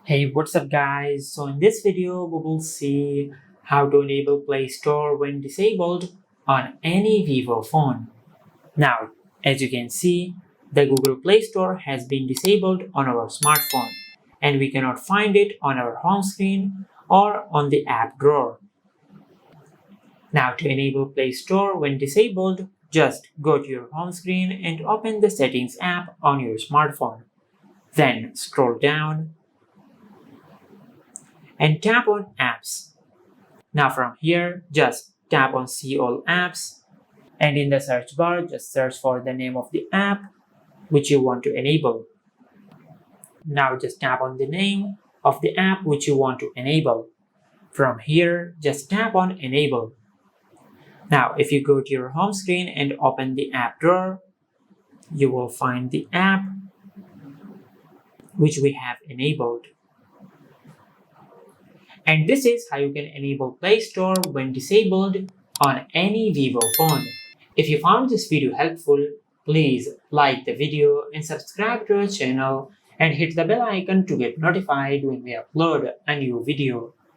Hey, what's up guys? So in this video we will see how to enable Play Store when disabled on any Vivo phone. Now, as you can see, the Google Play Store has been disabled on our smartphone and we cannot find it on our home screen or on the app drawer. Now to enable Play Store when disabled, just go to your home screen and open the Settings app on your smartphone. Then scroll down and tap on Apps. Now from here, just tap on See All Apps, and in the search bar, just search for the name of the app which you want to enable. Now just tap on the name of the app which you want to enable. From here, just tap on Enable. Now if you go to your home screen and open the app drawer, you will find the app which we have enabled. And this is how you can enable Play Store when disabled on any Vivo phone. If you found this video helpful, please like the video and subscribe to our channel and hit the bell icon to get notified when we upload a new video.